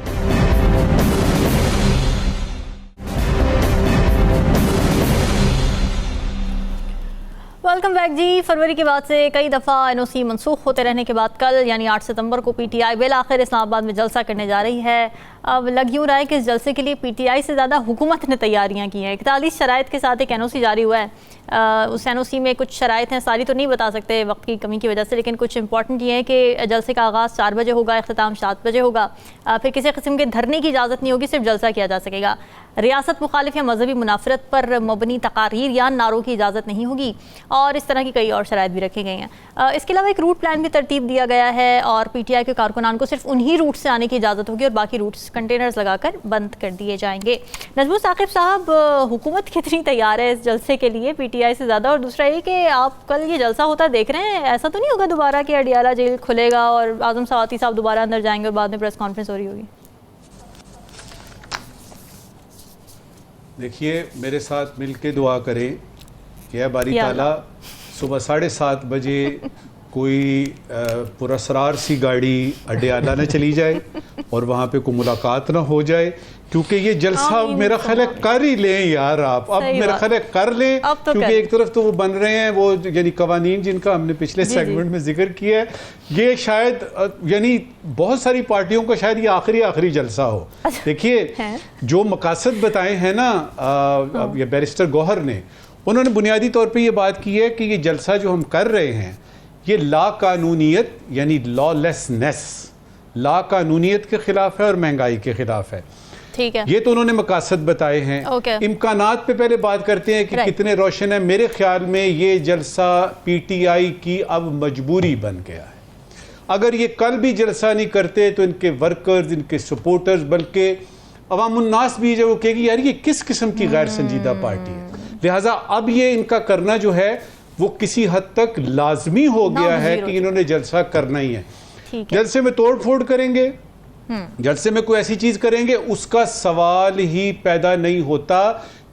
वेलकम बैक जी। फरवरी के बाद से कई दफ़ा एनओसी मनसूख होते रहने के बाद कल यानी 8 सितंबर को पीटीआई बिल आखिर इस्लामाबाद में जलसा करने जा रही है। अब लग यूँ रहा है कि इस जलसे के लिए पीटीआई से ज़्यादा हुकूमत ने तैयारियां की हैं। 41 शराइत के साथ एक एनओसी जारी हुआ है। उस एनओसी में कुछ शराइत हैं, सारी तो नहीं बता सकते वक्त की कमी की वजह से, लेकिन कुछ इंपॉर्टेंट ये है कि जलसे का आगाज़ 4 बजे होगा, इख्तिताम 7 बजे होगा। फिर किसी किस्म के धरने की इजाज़त नहीं होगी, सिर्फ जलसा किया जा सकेगा। रियासत मुखालिफ या मजहबी मुनाफरत पर मबनी तकारीर या नारों की इजाज़त नहीं होगी, और इस तरह की कई और शराइत भी रखी गई हैं। इसके अलावा एक रूट प्लान भी तरतीब दिया गया है और पीटीआई के कारकुनान को सिर्फ उन्हीं रूट से आने की इजाज़त होगी और बाकी रूट्स कंटेनर्स लगाकर बंद कर दिए जाएंगे। नजमुल साकिब साहब, हुकूमत कितनी तैयार है इस जलसे के लिए पीटीआई से ज़्यादा? और दूसरा ये कि आप कल ये जलसा होता देख रहे हैं, ऐसा तो नहीं होगा दोबारा कि अडियाला जेल खुलेगा और आजम सवाती साहब दोबारा अंदर जाएंगे और बाद में प्रेस कॉन्फ्रेंस हो रही होगी? देखिए, मेरे साथ मिलके दुआ करें कि या बारी ताला सुबह 7:30 बजे कोई पुरस्रार सी गाड़ी अडियाला न चली जाए और वहाँ पे कोई मुलाकात ना हो जाए, क्योंकि ये जलसा मेरा ख्याल है कर ही लें यार आप, अब मेरा ख्याल है कर लें, तो क्योंकि एक तरफ तो वो बन रहे हैं वो यानी कवानीन जिनका हमने पिछले सेगमेंट में जिक्र किया है, ये शायद यानी बहुत सारी पार्टियों का शायद ये आखिरी जलसा हो। देखिए जो मकासद बताए हैं ना ये बैरिस्टर गौहर ने, उन्होंने बुनियादी तौर पे ये बात की है कि ये जलसा जो हम कर रहे हैं ये लाकानूनियत यानी लॉलेसनेस, लाकानूनियत के खिलाफ है और महंगाई के खिलाफ है। ठीक है, ये तो उन्होंने मकासद बताए हैं। इम्कानात पे पहले बात करते हैं कि कितने रोशन है। मेरे ख्याल में ये जलसा पीटीआई की अब मजबूरी बन गया है। अगर ये कल भी जलसा नहीं करते तो इनके वर्कर्स, इनके सपोर्टर्स, बल्कि अवामुन्नास भी जो कहेगी यार ये किस किस्म की गैर संजीदा पार्टी है। लिहाजा अब ये इनका करना जो है वो किसी हद तक लाजमी हो गया है कि इन्होंने जलसा करना ही है। जलसे में तोड़ फोड़ करेंगे, जलसे में कोई ऐसी चीज करेंगे उसका सवाल ही पैदा नहीं होता,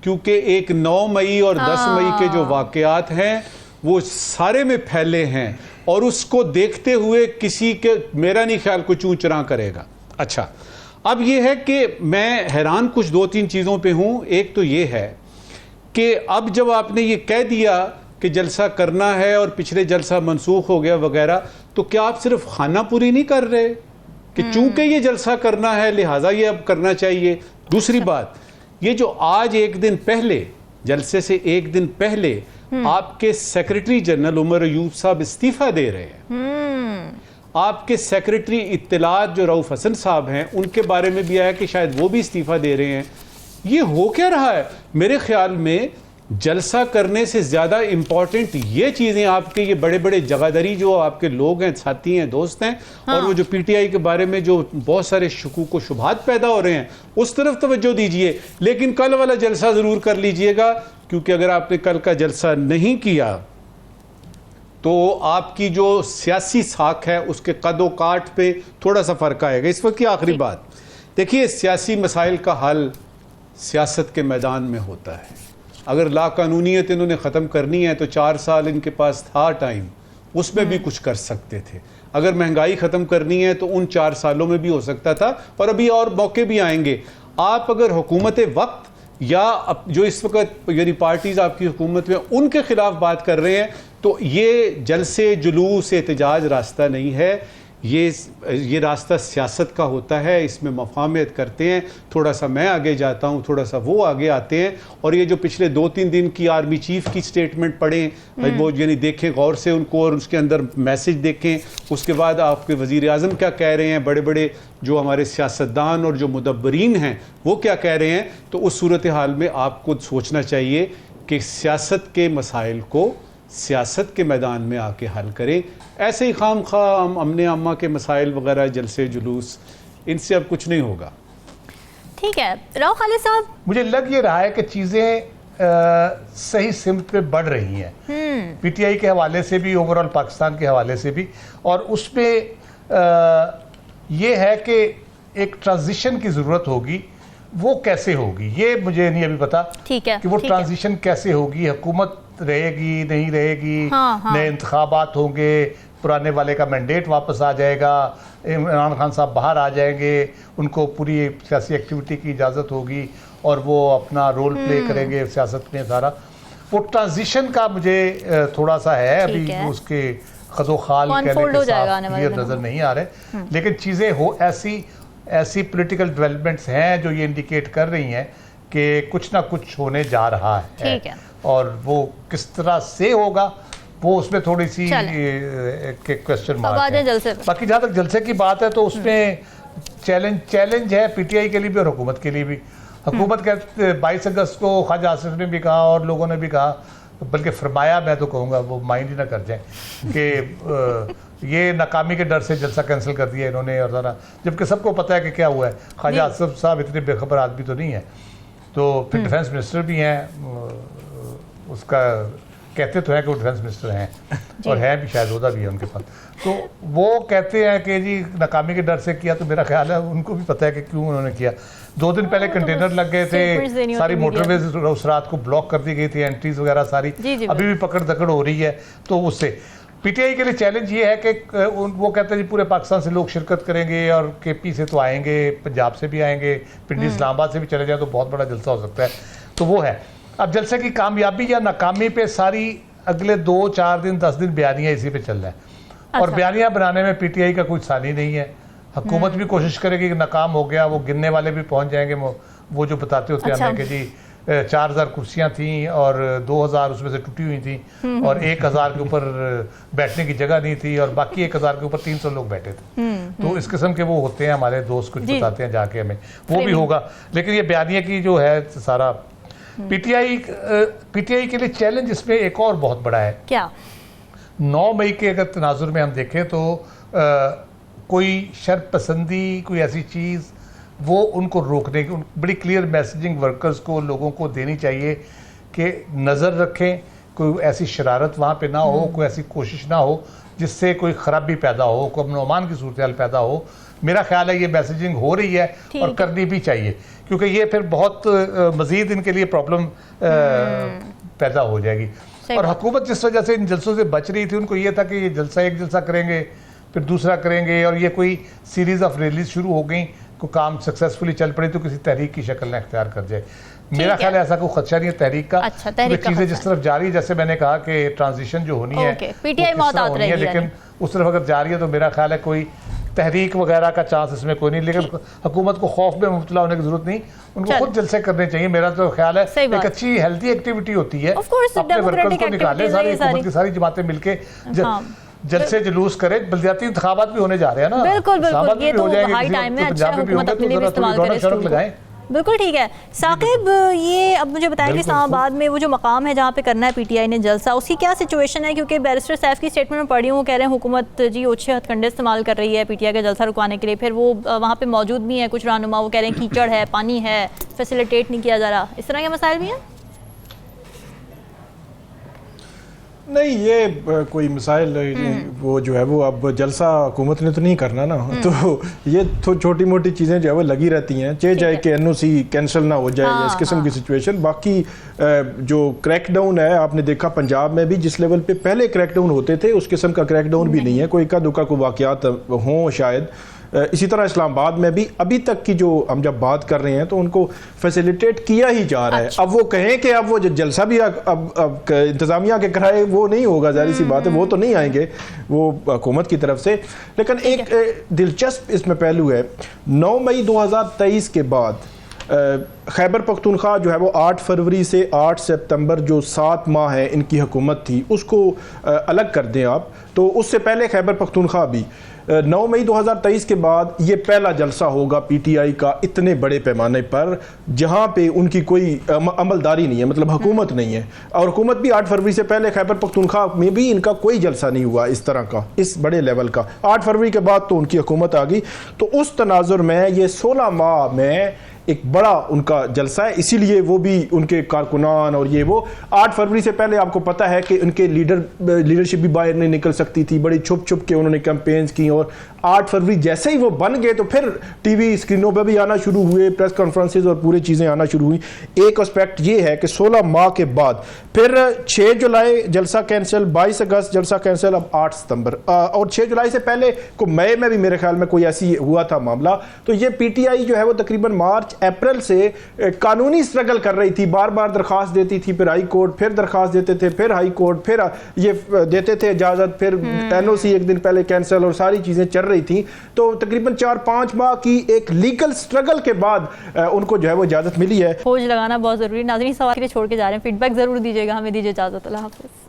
क्योंकि एक 9 मई और 10 मई के जो वाकयात हैं वो सारे में फैले हैं और उसको देखते हुए किसी के मेरा नहीं ख्याल को चूं चरा करेगा। अच्छा, अब ये है कि मैं हैरान कुछ 2-3 चीज़ों पे हूँ। एक तो ये है कि अब जब आपने ये कह दिया कि जलसा करना है और पिछले जलसा मनसूख हो गया वगैरह, तो क्या आप सिर्फ खाना पूरी नहीं कर रहे कि चूंकि ये जलसा करना है लिहाजा ये अब करना चाहिए? दूसरी बात, ये जो आज एक दिन पहले जलसे से एक दिन पहले आपके सेक्रेटरी जनरल उमर अयूब साहब इस्तीफा दे रहे हैं, आपके सेक्रेटरी इत्तलात जो रऊफ हसन साहब हैं उनके बारे में भी आया कि शायद वो भी इस्तीफा दे रहे हैं। ये हो क्या रहा है? मेरे ख्याल में जलसा करने से ज़्यादा इम्पॉर्टेंट ये चीज़ें आपके ये बड़े बड़े जगादरी जो आपके लोग हैं, साथी हैं, दोस्त हैं, और वो जो पीटीआई के बारे में जो बहुत सारे शकूक व शुबहात पैदा हो रहे हैं उस तरफ तवज्जो दीजिए, लेकिन कल वाला जलसा ज़रूर कर लीजिएगा, क्योंकि अगर आपने कल का जलसा नहीं किया तो आपकी जो सियासी साख है उसके कदो काट पे थोड़ा सा फ़र्क आएगा। इस वक्त की आखिरी बात, देखिए सियासी मसाइल का हल सियासत के मैदान में होता है। अगर लाकानूनियत इन्होंने ख़त्म करनी है तो 4 साल इनके पास था टाइम, उसमें भी कुछ कर सकते थे। अगर महंगाई ख़त्म करनी है तो उन 4 सालों में भी हो सकता था, और अभी और मौके भी आएंगे। आप अगर हुकूमत वक्त या जो इस वक्त यानी पार्टीज़ आपकी हुकूमत में उनके खिलाफ बात कर रहे हैं, तो ये जलसे जुलूस एहतजाज रास्ता नहीं है, ये रास्ता सियासत का होता है। इसमें मफाहमत करते हैं, थोड़ा सा मैं आगे जाता हूँ, थोड़ा सा वो आगे आते हैं। और ये जो पिछले 2-3 दिन की आर्मी चीफ की स्टेटमेंट पढ़ें, वो यानी देखें गौर से उनको और उसके अंदर मैसेज देखें। उसके बाद आपके वज़ीर आज़म क्या कह रहे हैं, बड़े बड़े जो हमारे सियासतदान और जो मुदब्बरीन हैं वो क्या कह रहे हैं, तो उस सूरत हाल में आपको सोचना चाहिए कि सियासत के मसाइल को सियासत के मैदान में आके हल करें। ऐसे ही खाम खा अमने अम्मा के मसाइल वगैरह, जलसे जुलूस, इनसे अब कुछ नहीं होगा। ठीक है राव खालिद साहब, मुझे लग ये रहा है कि चीज़ें सही सिमत पे बढ़ रही हैं, पीटीआई के हवाले से भी, ओवरऑल पाकिस्तान के हवाले से भी। और उसमें ये है कि एक ट्रांजिशन की ज़रूरत होगी। वो कैसे होगी ये मुझे नहीं अभी पता। ठीक है कि वो ट्रांजिशन कैसे होगी, हुकूमत रहेगी नहीं रहेगी, नए इंतखाबात होंगे, पुराने वाले का मैंडेट वापस आ जाएगा, इमरान खान साहब बाहर आ जाएंगे, उनको पूरी सियासी एक्टिविटी की इजाज़त होगी और वो अपना रोल प्ले करेंगे सियासत में। सारा वो ट्रांजिशन का मुझे थोड़ा सा है अभी उसके खदो खाल कहने के साथ क्लियर नज़र नहीं आ रहे। लेकिन चीज़ें हो ऐसी पॉलिटिकल डेवलपमेंट्स हैं जो ये इंडिकेट कर रही हैं कि कुछ ना कुछ होने जा रहा है। और वो किस तरह से होगा वो उसमें थोड़ी सी क्वेश्चन मार्क है। बाकी जहाँ तक जलसे की बात है तो उसमें चैलेंज है पीटीआई के लिए भी और हुकूमत के लिए भी। हुकूमत के 22 अगस्त को ख्वाजा आसिफ ने भी कहा और लोगों ने भी कहा, बल्कि फरमाया, मैं तो कहूँगा वो माइंड ही ना कर जाए कि ये नाकामी के डर से जलसा कैंसिल कर दिया इन्होंने और सारा, जबकि सबको पता है कि क्या हुआ है। ख्वाजा आसिफ साहब इतने बेखबर आदमी तो नहीं है, तो फिर डिफेंस मिनिस्टर भी हैं, उसका कहते तो हैं कि वो डिफेंस मिनिस्टर हैं और हैं भी, शायद ओहदा भी है उनके पास। तो वो कहते हैं कि जी नाकामी के डर से किया, तो मेरा ख्याल है उनको भी पता है कि क्यों उन्होंने किया। 2 दिन पहले कंटेनर लग गए थे, सारी मोटरवेज उस रात को ब्लॉक कर दी गई थी, एंट्रीज वगैरह सारी, अभी भी पकड़ दकड़ हो रही है। तो उससे पीटीआई के लिए चैलेंज ये है कि वो कहते हैं जी पूरे पाकिस्तान से लोग शिरकत करेंगे और केपी से तो आएंगे, पंजाब से भी आएंगे, पिंडी इस्लामाबाद से भी चले जाए तो बहुत बड़ा जलसा हो सकता है। तो वो है। अब जलसे की कामयाबी या नाकामी पे सारी अगले 2, 4 दिन, 10 दिन बयानियाँ इसी पे चल रहा है। और बयानियाँ बनाने में पीटीआई का कोई सानी नहीं है। हुकूमत भी कोशिश करेगी कि नाकाम हो गया, वो गिनने वाले भी पहुंच जाएंगे, वो जो बताते होते हैं कि जी 4000 कुर्सियाँ थीं और 2000 उसमें से टूटी हुई थी और 1000 के ऊपर बैठने की जगह नहीं थी और बाकी 1000 के ऊपर 300 लोग बैठे थे। तो इस किस्म के वो होते हैं, हमारे दोस्त कुछ बताते हैं जाके हमें, वो भी होगा। लेकिन ये बयानिया की जो है सारा पीटीआई के लिए चैलेंज इसमें एक और बहुत बड़ा है। क्या? 9 मई के अगर तनाजुर में हम देखें तो कोई शर्त पसंदी, कोई ऐसी चीज़ वो उनको रोकने की बड़ी क्लियर मैसेजिंग वर्कर्स को, लोगों को देनी चाहिए कि नज़र रखें, कोई ऐसी शरारत वहाँ पे ना हो, कोई ऐसी कोशिश ना हो जिससे कोई ख़राबी पैदा हो, कोई अमन-ओ-अमान की सूरत हाल पैदा हो। मेरा ख्याल है ये मैसेजिंग हो रही है और करनी भी चाहिए, क्योंकि ये फिर बहुत मज़ीद इनके लिए प्रॉब्लम पैदा हो जाएगी। और हुकूमत जिस वजह से इन जलसों से बच रही थी, उनको ये था कि ये जलसा, एक जलसा करेंगे फिर दूसरा करेंगे और ये कोई सीरीज़ ऑफ रैलीज शुरू हो गई, को काम सक्सेसफुली चल पड़े तो किसी तहरीक की शक्ल में इख्तियार कर जाए। मेरा ख्याल है ऐसा कोई खदशा नहीं है तहरीक का। चीज़ें जिस तरफ जा रही है, जैसे मैंने कहा कि ट्रांजिशन जो होनी है पीटीआई मौत आ रही है, लेकिन उस तरफ अगर जा रही है तो मेरा ख्याल है कोई तहरीक वगैरह का चांस इसमें कोई नहीं। लेकिन हुकूमत को खौफ में मुब्तला होने की जरूरत नहीं, उनको खुद जलसे करने चाहिए। मेरा तो ख्याल है एक अच्छी हेल्थी एक्टिविटी होती है, अपने वर्कर्स को निकाले, सारी हुकूमत की सारी जमातें मिलके जलसे जुलूस करे। बलदियाती इंतखाबात भी होने जा रहे हैं ना, बिल्कुल बिल्कुल, ये तो हाई टाइम है, अच्छा हुकूमत अपने लिए भी इस्तेमाल करे सड़क लगाएं। बिल्कुल ठीक है। साकिब, ये अब मुझे बताया कि इस्लामाबाद में वो जो मकाम है जहाँ पे करना है पीटीआई ने जलसा, उसकी क्या सिचुएशन है? क्योंकि बैरिस्टर सैफ की स्टेटमेंट में पढ़ी हूँ, वो कह रहे हैं हुकूमत जी ओछे हथकंडे इस्तेमाल कर रही है पीटीआई का जलसा रुकवाने के लिए। फिर वो वहाँ पे मौजूद भी हैं कुछ रहनुमा, वो कह रहे हैं कीचड़ है, पानी है, फैसिलिटेट नहीं किया जा रहा। इस तरह के मसाइल भी हैं? नहीं, ये कोई मिसाइल वो जो है वो अब जलसा हुकूमत ने तो नहीं करना ना, तो ये तो छोटी मोटी चीज़ें जो है वो लगी रहती हैं, चाहे कि एनओसी कैंसिल ना हो जाए, इस किस्म की सिचुएशन। बाकी जो क्रैकडाउन है, आपने देखा पंजाब में भी जिस लेवल पे पहले क्रैकडाउन होते थे उस किस्म का क्रैकडाउन भी नहीं है, कोई इक्का दुक्का को वाक़यात हों शायद। इसी तरह इस्लामाबाद में भी अभी तक की जो हम जब बात कर रहे हैं तो उनको फैसिलिटेट किया ही जा रहा है। अब वो कहें कि अब वो जलसा भी अब इंतज़ामिया के कराए, वो नहीं होगा, ज़ाहिर सी बात है, वो तो नहीं आएंगे वो हुकूमत की तरफ से। लेकिन एक दिलचस्प इसमें पहलू है, 9 मई 2023 के बाद खैबर पख्तूनख्वा जो है वो 8 फरवरी से 8 सितंबर जो 7 माह है इनकी हुकूमत थी उसको अलग कर दें आप, तो उससे पहले खैबर पख्तूनख्वा भी 9 मई 2023 के बाद ये पहला जलसा होगा पीटीआई का इतने बड़े पैमाने पर जहां पे उनकी कोई अमलदारी नहीं है, मतलब हुकूमत नहीं है। और हुकूमत भी 8 फरवरी से पहले खैबर पख्तूनख्वा में भी इनका कोई जलसा नहीं हुआ इस तरह का, इस बड़े लेवल का। 8 फरवरी के बाद तो उनकी हुकूमत आ गई, तो उस तनाजुर में ये 16 माह में एक बड़ा उनका जलसा है, इसीलिए वो भी उनके कारकुनान और ये वो 8 फरवरी से पहले आपको पता है कि उनके लीडरशिप भी बाहर नहीं निकल सकती थी, बड़ी छुप छुप के उन्होंने कैंपेन्स की। और 8 फरवरी जैसे ही वो बन गए तो फिर टीवी स्क्रीनों पर भी आना शुरू हुए, प्रेस कॉन्फ्रेंसेज और पूरी चीज़ें आना शुरू हुई। एक एस्पेक्ट ये है कि 16 माह के बाद फिर 6 जुलाई जलसा कैंसिल, 22 अगस्त जलसा कैंसिल, अब 8 सितंबर और 6 जुलाई से पहले को मई में भी मेरे ख्याल में कोई ऐसी हुआ था मामला। तो ये पीटीआई जो है वो तकरीबन मार्च अप्रैल से कानूनी स्ट्रगल कर रही थी, बार बार दरख्वास्त देती थी, फिर हाई कोर्ट, फिर दरख्वास्त देते थे, फिर हाई कोर्ट, फिर ये देते थे इजाज़त, फिर एनओसी एक दिन पहले कैंसिल और सारी चीज़ें चल रही थी। तो तकरीबन 4-5 माह की एक लीगल स्ट्रगल के बाद उनको जो है वो इजाज़त मिली है। खोज लगाना बहुत ज़रूरी है। नाज़रीन, सवाल के लिए छोड़ के जा रहे हैं, फीडबैक ज़रूर दीजिएगा, हमें दीजिए इजाज़त। अल्लाह हाफ़िज़।